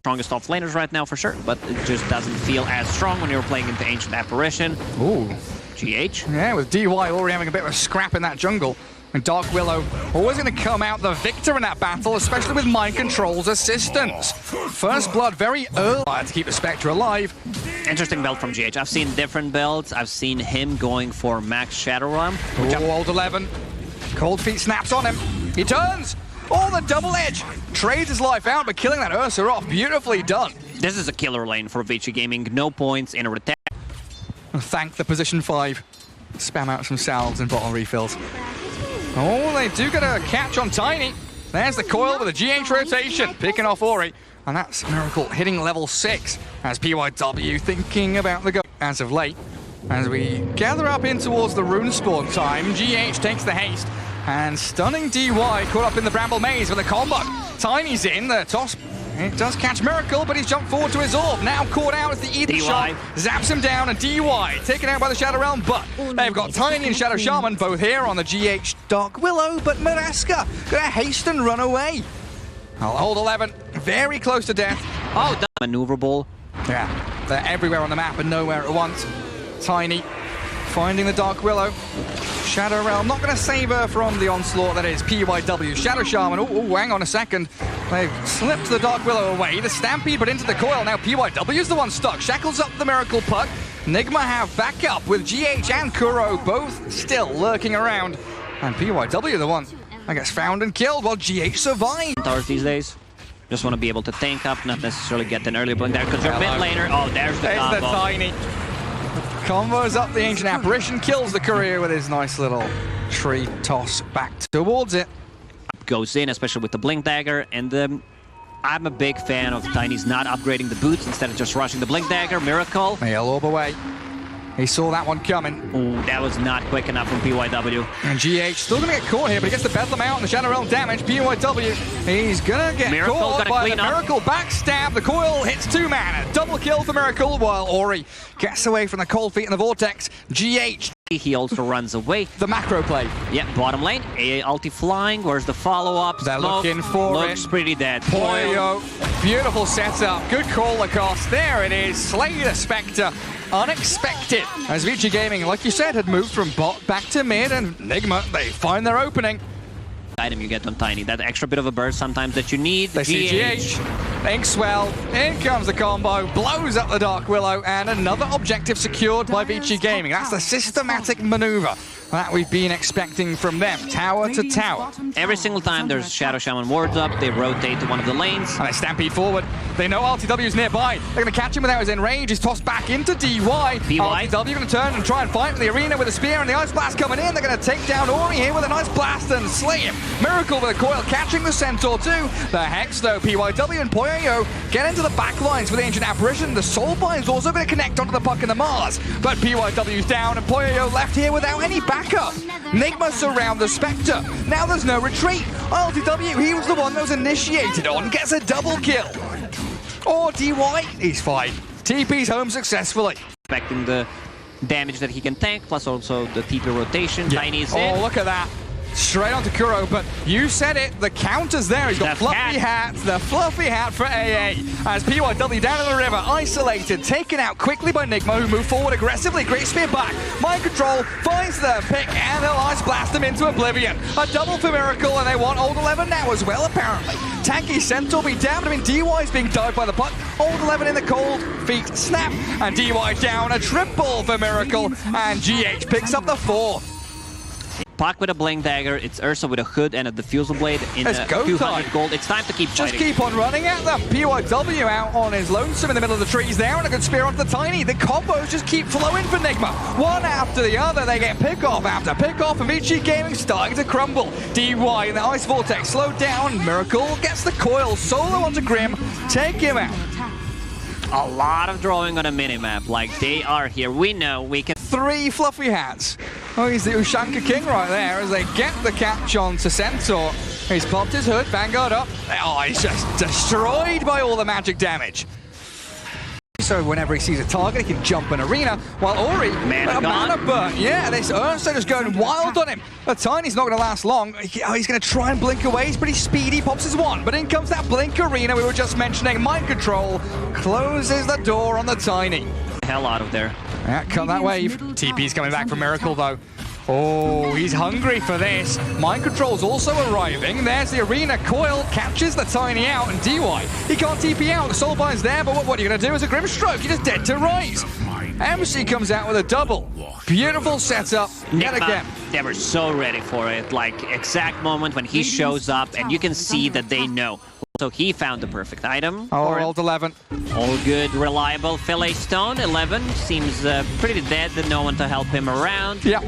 strongest off laners right now for sure, but it just doesn't feel as strong when you're playing into Ancient Apparition. Ooh. GH. Yeah, with DY already having a bit of a scrap in that jungle. And Dark Willow always going to come out the victor in that battle, especially with Mind Control's assistance. First blood very early to keep the Spectre alive. Interesting build from GH. I've seen different builds. I've seen him going for max Shadow Realm. Old 11. Cold Feet snaps on him. He turns. Oh, the double edge. Trades his life out, but killing that Ursa off. Beautifully done. This is a killer lane for VG Gaming. No points in a attack. Thank the position 5. Spam out some salves and bottle refills. Oh, they do get a catch on Tiny. There's the coil with a GH rotation, picking off Ori. And that's Miracle hitting level 6 as PYW thinking about the go as of late. As we gather up in towards the rune spawn time, GH takes the haste. And stunning DY caught up in the Bramble Maze with a combo. Tiny's in, the toss. It does catch Miracle, but he's jumped forward to his orb. Now caught out as the Ether shot. Zaps him down, and DY taken out by the Shadow Realm, but they've got Tiny and Shadow Shaman both here on the GH Dark Willow, but Maraska gonna haste and run away. I'll hold 11, very close to death. Oh, maneuverable. Yeah, they're everywhere on the map and nowhere at once. Tiny finding the Dark Willow. Shadow Realm not going to save her from the onslaught that is PYW. Shadow Shaman, oh, hang on a second. They've slipped the Dark Willow away. The Stampede, but into the coil. Now PYW's the one stuck. Shackles up the Miracle Puck. NIGMA have backup with GH and Kuro both still lurking around. And PYW the one that gets found and killed while GH survives. Towers these days. Just want to be able to tank up, not necessarily get an early blink there, because you're mid laner. Oh, there's the combo. The Tiny. Combos up the Ancient Apparition, kills the Courier with his nice little tree toss back towards it. Goes in, especially with the Blink Dagger, and I'm a big fan of Tiny's not upgrading the boots instead of just rushing the Blink Dagger. Miracle. He'll orb away. He saw that one coming. Ooh, that was not quick enough from PYW. And GH still going to get caught here, but he gets the Bedlam out and the Shadow Realm damage. PYW, he's going to get caught by the Miracle backstab. The coil hits 2 mana. Double kill for Miracle while Ori gets away from the Cold Feet in the Vortex. GH. He also runs away. The macro play. Yeah, bottom lane. AA ulti flying. Where's the follow-up? They're looking for it. Looks pretty dead. Poyo. Beautiful setup. Good call, Lacoste. There it is. Slay the Spectre. Unexpected. As VG Gaming, like you said, had moved from bot back to mid, and NIGMA, they find their opening. Item you get on Tiny, that extra bit of a burst sometimes that you need. They see GH, Inkswell, in comes the combo, blows up the Dark Willow, and another objective secured by VG Gaming. That's the systematic maneuver that we've been expecting from them, tower to tower. Every single time there's Shadow Shaman wards up, they rotate to one of the lanes. And they stampede forward. They know RTW's nearby. They're going to catch him without his enrage. He's tossed back into DY. RTW going to turn and try and fight in the arena with a spear, and the Ice Blast coming in. They're going to take down Ori here with a nice blast and slay him. Miracle with a coil, catching the Centaur too. The Hex though, PYW and Poyo get into the back lines for the Ancient Apparition. The Soulbind's also going to connect onto the puck in the Mars. But PYW's down, and Poyo left here without any backup. NIGMA surround the Spectre. Now there's no retreat. RTW, he was the one that was initiated on, gets a double kill. Or DY, he's fine. TP's home successfully. Expecting the damage that he can tank, plus also the TP rotation. Yeah. Tiny's in. Oh, look at that. Straight onto Kuro, but you said it, the counter's there. He's got fluffy hat, the fluffy hat for AA. As PYW down in the river, isolated, taken out quickly by NIGMA, who moved forward aggressively. Great spear back. Mind Control finds the pick, and they'll Ice Blast him into oblivion. A double for Miracle, and they want Old 11 now as well, apparently. Tanky Centaur be damned. I mean, DY's being dived by the puck. Old 11 in the Cold Feet snap, and DY down. A triple for Miracle, and GH picks up the 4. Puck with a Blink Dagger, it's Ursa with a hood and a Diffusal Blade in 200 gold. It's time to keep fighting. Just keep on running at them. PYW out on his lonesome in the middle of the trees there, and a good spear onto the Tiny. The combos just keep flowing for NIGMA. One after the other, they get pick-off after pick-off, and VG Gaming starting to crumble. DY in the Ice Vortex slowed down. Miracle gets the coil, solo onto Grim, take him out. A lot of drawing on a minimap, like they are here. We know we can... 3 fluffy hats. Oh, he's the Ushanka King right there as they get the catch on to Centaur. He's popped his hood, Vanguard up. Oh, he's just destroyed by all the magic damage. so whenever he sees a target, he can jump an arena, while Ori, mana burn. Yeah, this Ursa just going wild on him. But Tiny's not going to last long. He's going to try and blink away. He's pretty speedy, pops his one, but in comes that blink arena we were just mentioning. Mind control closes the door on the Tiny. Hell out of there. Yeah, cut that wave. TP's coming back from Miracle though. Oh, he's hungry for this. Mind Control's also arriving. There's the arena. Coil catches the Tiny out, and DY, he can't TP out. The Soulbind's there, but what are you going to do as a Grimstroke? You're just dead to rise. MC comes out with a double. Beautiful setup yet again. They were so ready for it. Like, exact moment when he shows up, and you can see that they know. So he found the perfect item. Oh, rolled 11. All good, reliable. Fillet Stone, 11. Seems pretty dead, no one to help him around. Yeah.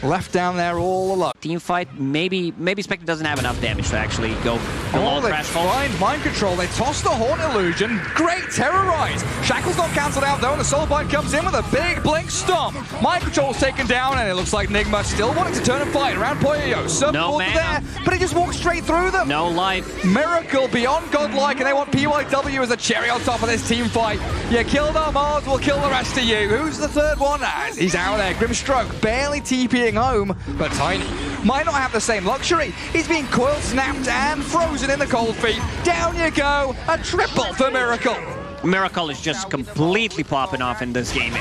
Left down there all alone. Team fight, maybe Spectre doesn't have enough damage to actually go below threshold. Find Mind Control, they toss the Horn Illusion. Great Terrorize. Shackle's not cancelled out though, and the Soulbind comes in with a big blink stomp. Mind Control's taken down, and it looks like NIGMA still wanting to turn and fight around Poyo. No mana. There, but he just walks straight through them. No life. Miracle beyond godlike, and they want PYW as a cherry on top of this team fight. You killed our Mars, we'll kill the rest of you. Who's the third one? He's out there. Grimstroke barely TPing home, but Tiny might not have the same luxury. He's being coiled, snapped, and frozen in the cold feet. Down you go. A triple for Miracle. Miracle is just completely popping off in this game.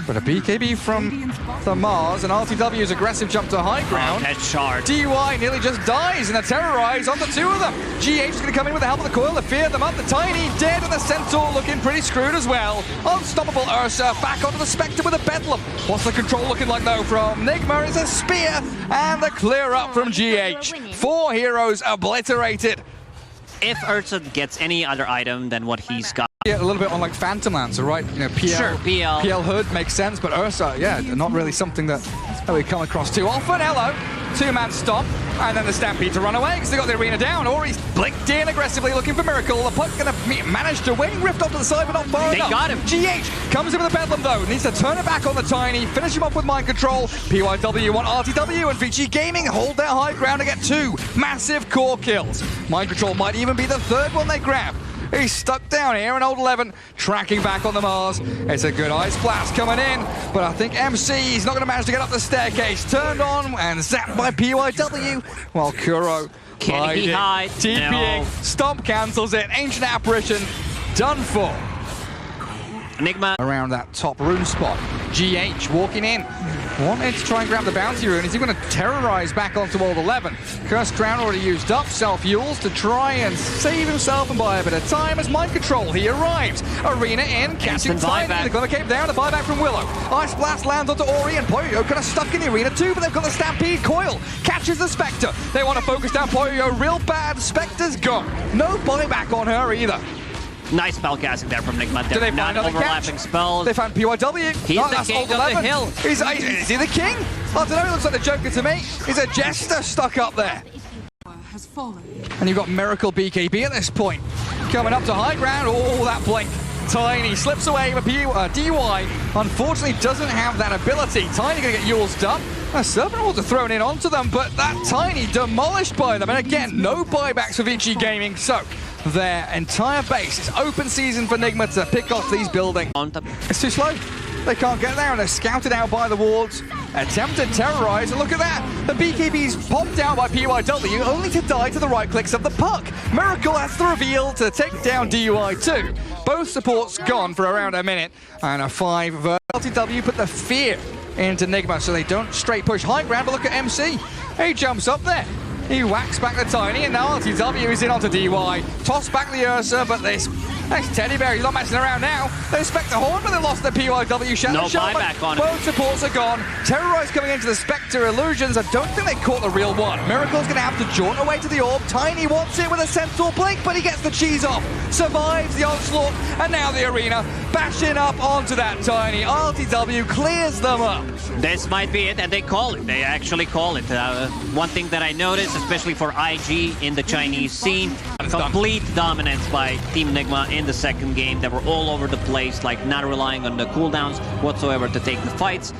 But a BKB from the Mars, and RTW's aggressive jump to high ground. That shard. DY nearly just dies in a Terrorize on the two of them. GH is going to come in with the help of the Coil to fear them up. The Tiny dead, and the Centaur looking pretty screwed as well. Unstoppable Ursa back onto the Spectre with a Bedlam. What's the control looking like though from NIGMA? It's a spear, and the clear up from GH. 4 heroes obliterated. If Ursa gets any other item than what he's got. Yeah, a little bit on like Phantom Lancer, right? You know, PL, sure, PL Hood makes sense, but Ursa, yeah, not really something that we come across too often. Hello, 2-man stomp, and then the Stampede to run away because they got the arena down. Ori's blinked in aggressively looking for Miracle. The puck's gonna manage to wing Rift off to the side, but not far enough. They got him. GH comes in with a Bedlam though, needs to turn it back on the Tiny, finish him off with Mind Control. PYW want RTW, and VG Gaming hold their high ground to get 2 massive core kills. Mind Control might even be the third one they grab. He's stuck down here, and old 11 tracking back on the Mars. It's a good Ice Blast coming in, but I think MC is not going to manage to get up the staircase. Turned on and zapped by PYW, while Kuro can he hide? TPing, No. Stomp cancels it. Ancient Apparition done for. NIGMA Around that top rune spot. GH walking in. Wanted to try and grab the bounty rune. Is he going to terrorize back onto old 11? Cursed Crown already used up. Self-Yules to try and save himself and buy a bit of time as Mind Control. He arrives. Arena in, catching Tiny. They're going to cape down. The buyback from Willow. Ice Blast lands onto Ori, and Poyo kind of stuck in the arena too, but they've got the Stampede. Coil catches the Spectre. They want to focus down Poyo real bad. Spectre's gone. No buyback on her either. nice spell casting there from NIGMA. Do they not find overlapping spells. They found PYW. He's the king of the hill. Is he the king? I don't know, he looks like the Joker to me. He's a jester stuck up there. And you've got Miracle BKB at this point. Coming up to high ground. Oh, that blink. Tiny slips away, but DY unfortunately doesn't have that ability. Tiny gonna get Yules up. Serpent Walter thrown in onto them, but that Tiny demolished by them. And again, no buybacks for VG Gaming. So their entire base is open season for NIGMA to pick off these buildings. It's too slow. They can't get there, and they're scouted out by the wards. Attempted terrorize, and look at that. The BKB's popped down by PYW, only to die to the right clicks of the puck. Miracle has the reveal to take down DUI2. Both supports gone for around a minute, and a 5 LTW put the fear into NIGMA so they don't straight push high ground, but look at MC. He jumps up there. He whacks back the Tiny, and now RTW is in onto DY. Toss back the Ursa, but this Teddy Bear, he's not messing around now. They expect the Horn, but they lost the PYW Shadow. No buyback on it. Both supports are gone. Terrorize coming into the Spectre Illusions. I don't think they caught the real one. Miracle's going to have to jaunt away to the orb. Tiny wants it with a Centaur blink, but he gets the cheese off. Survives the onslaught, and now the arena bashing up onto that Tiny. RTW clears them up. This might be it, and they call it. They actually call it. One thing that I noticed, especially for IG in the Chinese scene, complete dominance by Team NIGMA in the second game. They were all over the place, like not relying on the cooldowns whatsoever to take the fights.